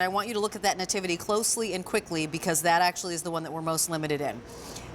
I want you to look at that nativity closely and quickly because that actually is the one that we're most limited in.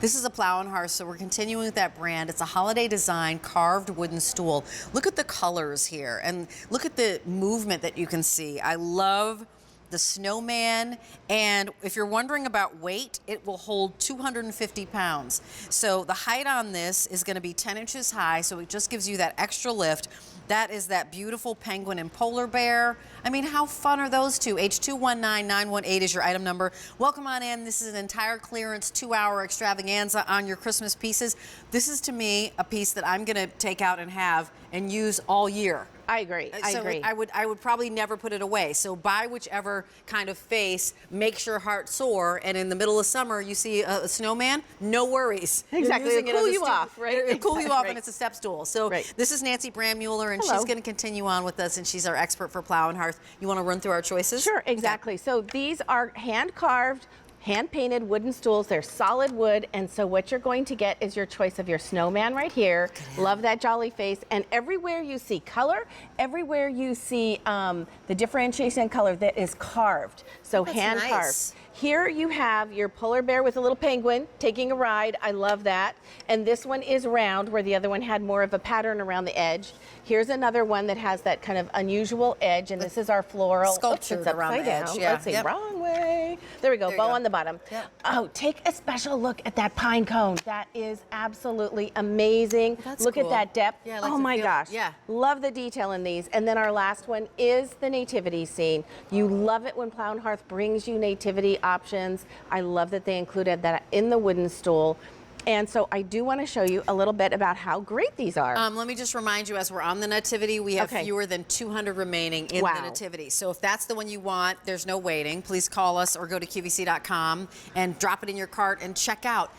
This is a Plow Hearth, so we're continuing with that brand. It's a holiday design carved wooden stool. Look at the colors here and look at the movement that you can see. I love the snowman, and if you're wondering about weight, it will hold 250 pounds. So the height on this is going to be 10 inches high, so it just gives you that extra lift. That is that beautiful penguin and polar bear. I mean, how fun are those two? H219918 is your item number. Welcome on in. This is an entire clearance 2-hour extravaganza on your Christmas pieces. This is, to me, a piece that I'm going to take out and have and use all year. I agree. I agree. I would probably never put it away. So buy whichever kind of face makes your heart soar. And in the middle of summer, you see a snowman, no worries. Exactly. It'll cool you off, right? It'll cool you off, and it's a step stool. So this is Nancy Brandmuller, and Hello. she's going to continue on with us, and she's our expert for Plow and Hearth. You want to run through our choices? Sure, exactly. So these are hand-carved, hand-painted wooden stools. They're solid wood, and so what you're going to get is your choice of your snowman right here. Love that jolly face, and everywhere you see color, everywhere you see the differentiation in color that is carved, so hand-carved. Nice. Here you have your polar bear with a little penguin taking a ride. I love that. And this one is round, where the other one had more of a pattern around the edge. Here's another one that has that kind of unusual edge, and this is our floral. Sculpture around the edge. Yeah. Let's see, wrong way. There we go, bow on the bottom. Yep. Oh, take a special look at that pine cone. That is absolutely amazing. Look at that depth. Yeah, I like oh my gosh. Yeah. Love the detail in these. And then our last one is the nativity scene. You love it when Plow and Hearth brings you nativity options. I love that they included that in the wooden stool. And so I do want to show you a little bit about how great these are. Let me just remind you, as we're on the nativity, we have fewer than 200 remaining in the nativity. So if that's the one you want, there's no waiting. Please call us or go to QVC.com and drop it in your cart and check out.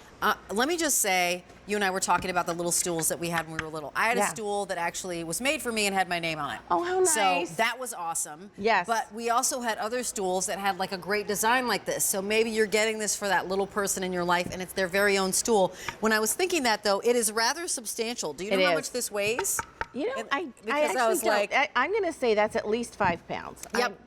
Let me just say, you and I were talking about the little stools that we had when we were little. I had a stool that actually was made for me and had my name on it. Oh, how nice. So that was awesome. Yes. But we also had other stools that had like a great design like this. So maybe you're getting this for that little person in your life and it's their very own stool. When I was thinking that, though, it is rather substantial. Do you know how much this weighs? You know, I actually don't. I'm going to say that's at least 5 pounds. Yep,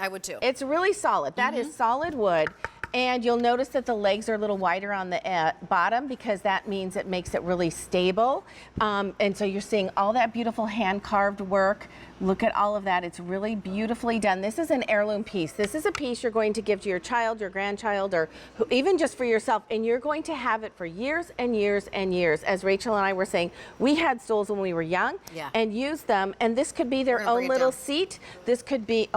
I would too. It's really solid. That is solid wood. And you'll notice that the legs are a little wider on the bottom because that means it makes it really stable. And so you're seeing all that beautiful hand-carved work. Look at all of that. It's really beautifully done. This is an heirloom piece. This is a piece you're going to give to your child, your grandchild, or even just for yourself. And you're going to have it for years and years and years. As Rachel and I were saying, we had stools when we were young and used them. And this could be their own little seat. This could be,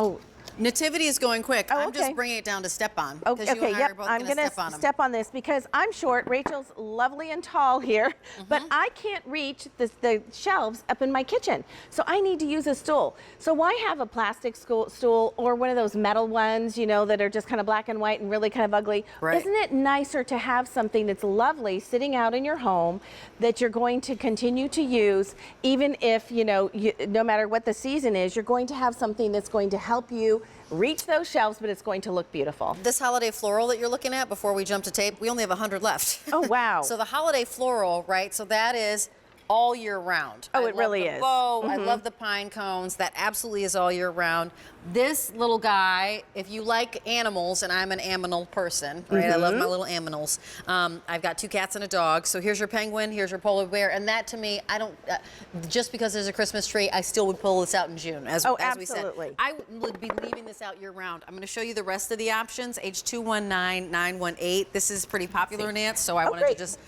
Nativity is going quick. I'm just bringing it down to step on. Okay, I'm going to step on this because I'm short. Rachel's lovely and tall here, but I can't reach the shelves up in my kitchen. So I need to use a stool. So why have a plastic stool or one of those metal ones, you know, that are just kind of black and white and really kind of ugly? Right. Isn't it nicer to have something that's lovely sitting out in your home that you're going to continue to use, even if, you know, no matter what the season is, you're going to have something that's going to help you reach those shelves, but it's going to look beautiful. This holiday floral that you're looking at, before we jump to tape, we only have 100 left. Oh, wow. So the holiday floral, right, so that is all year round. Oh, it really is. Bow, I love the pine cones. That absolutely is all year round. This little guy, if you like animals, and I'm an aminal person, right? I love my little aminals. I've got 2 cats and a dog. So here's your penguin, here's your polar bear, and that to me, I don't, just because there's a Christmas tree, I still would pull this out in June, as we said. I would be leaving this out year round. I'm going to show you the rest of the options. H219918. This is pretty popular, Nance, so I wanted to just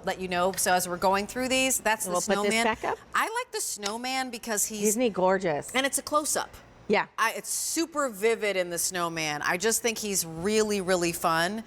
let you know. So as we're going through these, that's the snowman. Put this back up. I like the snowman because isn't he gorgeous? And it's a close-up. Yeah. It's super vivid in the snowman. I just think he's really, really fun.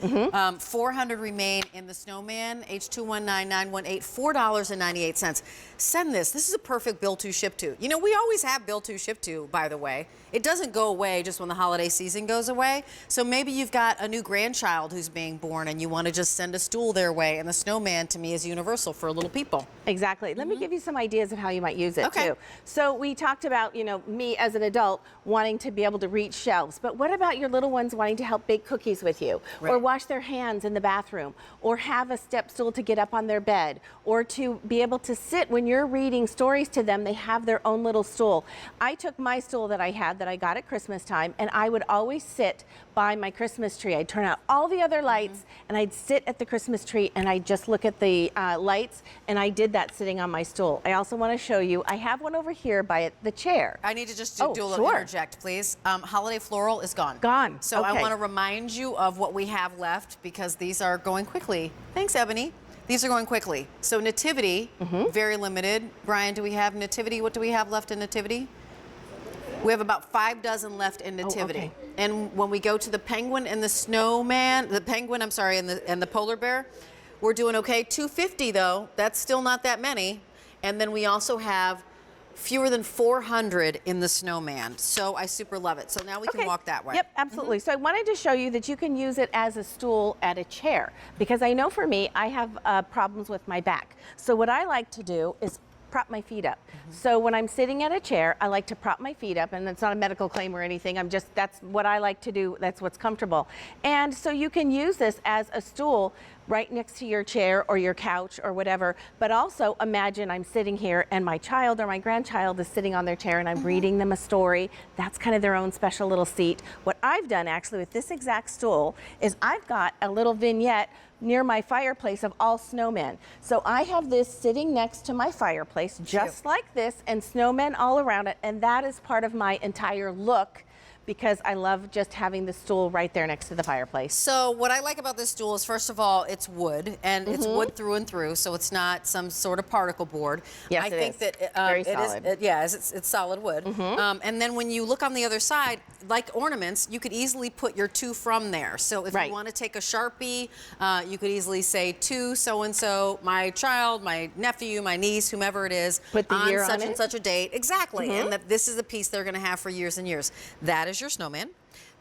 400 remain in the snowman. H219918, $4.98. Send this. This is a perfect bill to, ship to. You know, we always have bill to, ship to, by the way. It doesn't go away just when the holiday season goes away. So maybe you've got a new grandchild who's being born and you want to just send a stool their way. And the snowman, to me, is universal for little people. Exactly. Let me give you some ideas of how you might use it, too. So we talked about, you know, me as an adult wanting to be able to reach shelves, but what about your little ones wanting to help bake cookies with you, or wash their hands in the bathroom, or have a step stool to get up on their bed, or to be able to sit when you're reading stories to them, they have their own little stool. I took my stool that I had that I got at Christmas time, and I would always sit by my Christmas tree. I'd turn out all the other lights, and I'd sit at the Christmas tree, and I'd just look at the lights, and I did that sitting on my stool. I also want to show you, I have one over here by the chair. I need to just do a little interject, please. Holiday floral is gone. Gone. So I want to remind you of what we have left, because these are going quickly. Thanks, Ebony. These are going quickly. So nativity, very limited. Brian, do we have nativity? What do we have left in nativity? We have about 5 dozen left in nativity. And when we go to the penguin and the snowman, the penguin, I'm sorry, and the polar bear, we're doing okay. 250 though, that's still not that many. And then we also have fewer than 400 in the snowman. So I super love it. So now we can walk that way. Yep, absolutely. So I wanted to show you that you can use it as a stool at a chair, because I know for me, I have problems with my back. So what I like to do is prop my feet up. So when I'm sitting at a chair, I like to prop my feet up, and it's not a medical claim or anything. That's what I like to do. That's what's comfortable. And so you can use this as a stool right next to your chair or your couch or whatever. But also imagine I'm sitting here and my child or my grandchild is sitting on their chair and I'm reading them a story. That's kind of their own special little seat. What I've done actually with this exact stool is I've got a little vignette near my fireplace of all snowmen. So I have this sitting next to my fireplace just like this, and snowmen all around it, and that is part of my entire look, because I love just having the stool right there next to the fireplace. So what I like about this stool is, first of all, it's wood, and it's wood through and through, so it's not some sort of particle board. Yes, I think that very solid. It's solid wood. And then when you look on the other side, like ornaments, you could easily put your to from there. So if you want to take a Sharpie, you could easily say to so-and-so, my child, my nephew, my niece, whomever it is, put the year on such on and such a date. Exactly. And that this is a piece they're going to have for years and years. That is your snowman.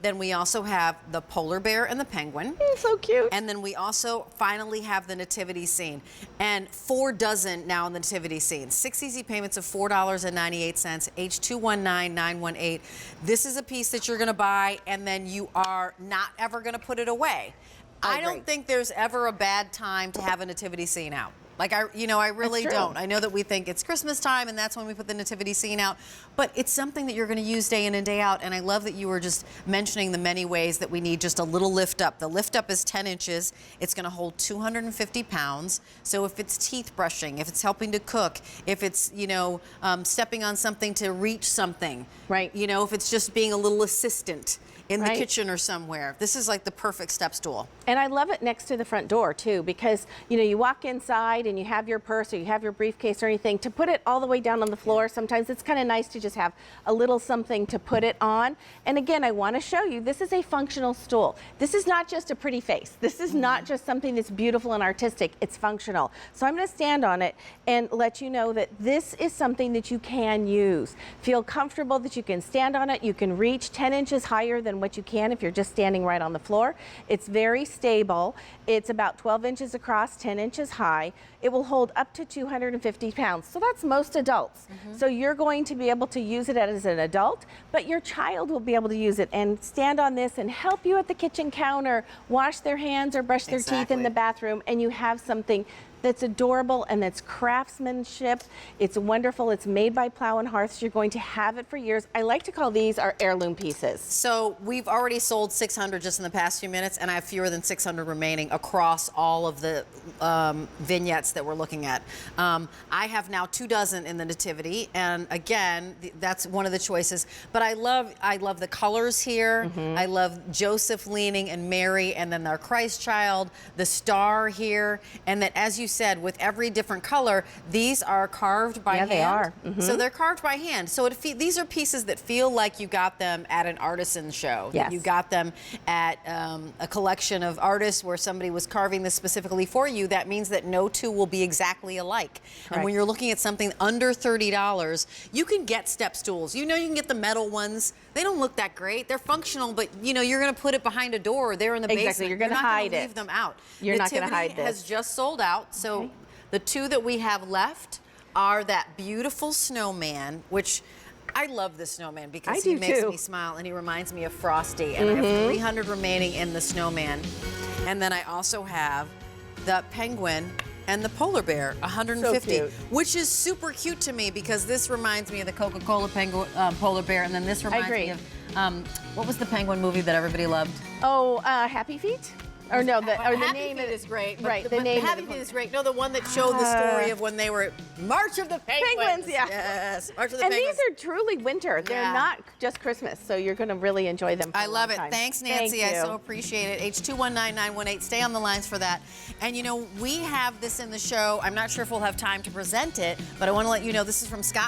Then we also have the polar bear and the penguin. So cute. And then we also finally have the nativity scene. And 4 dozen now in the nativity scene. 6 easy payments of $4.98, H219918. This is a piece that you're gonna buy and then you are not ever gonna put it away. I don't think there's ever a bad time to have a nativity scene out. Like, I really don't. I know that we think it's Christmas time and that's when we put the nativity scene out, but it's something that you're going to use day in and day out. And I love that you were just mentioning the many ways that we need just a little lift up. The lift up is 10 inches. It's going to hold 250 pounds. So if it's teeth brushing, if it's helping to cook, if it's, stepping on something to reach something, if it's just being a little assistant in the kitchen or somewhere. This is like the perfect step stool. And I love it next to the front door too, because you walk inside and you have your purse or you have your briefcase or anything, to put it all the way down on the floor, sometimes it's kind of nice to just have a little something to put it on. And again, I want to show you, this is a functional stool. This is not just a pretty face. This is not just something that's beautiful and artistic, it's functional. So I'm going to stand on it and let you know that this is something that you can use. Feel comfortable that you can stand on it. You can reach 10 inches higher than what you can if you're just standing right on the floor. It's very stable. It's about 12 inches across, 10 inches high. It will hold up to 250 pounds. So that's most adults. So you're going to be able to use it as an adult, but your child will be able to use it and stand on this and help you at the kitchen counter, wash their hands or brush their teeth in the bathroom, and you have something that's adorable and that's craftsmanship. It's wonderful. It's made by Plow Hearth. So you're going to have it for years. I like to call these our heirloom pieces. So we've already sold 600 just in the past few minutes, and I have fewer than 600 remaining across all of the vignettes that we're looking at. I have now 2 dozen in the nativity, and again, that's one of the choices. But I love the colors here. I love Joseph leaning and Mary, and then our Christ child, the star here, and that, as you said, with every different color, these are carved by hand. Yeah, they are. So they're carved by hand. So these are pieces that feel like you got them at an artisan show. Yes. You got them at a collection of artists where somebody was carving this specifically for you. That means that no two will be exactly alike. And when you're looking at something under $30, you can get step stools. You can get the metal ones. They don't look that great. They're functional, but you're going to put it behind a door there in the basement. You're going to hide it. Leave them out. You're not going to hide this. Has just sold out. So the 2 that we have left are that beautiful snowman, which I love this snowman because I he do makes too. me smile and he reminds me of Frosty. And I have 300 remaining in the snowman. And then I also have the penguin and the polar bear, 150, So cute. which is super cute to me because this reminds me of the Coca-Cola penguin, polar bear, and then this reminds me of what was the penguin movie that everybody loved? Oh, Happy Feet? Or no, the Happy name Feet is great. Right, But the name. Happy Feet is great. No, the one that showed the story of when they were March of the Penguins. Penguins, yeah. Yes, March of the And Penguins. these are truly winter. They're Yeah. not just Christmas, so you're going to really enjoy them for I a love long it. time. Thanks, Nancy. I Thank so you. appreciate it. H219918. Stay on the lines for that. And you know, we have this in the show. I'm not sure if we'll have time to present it, but I want to let you know this is from Scott.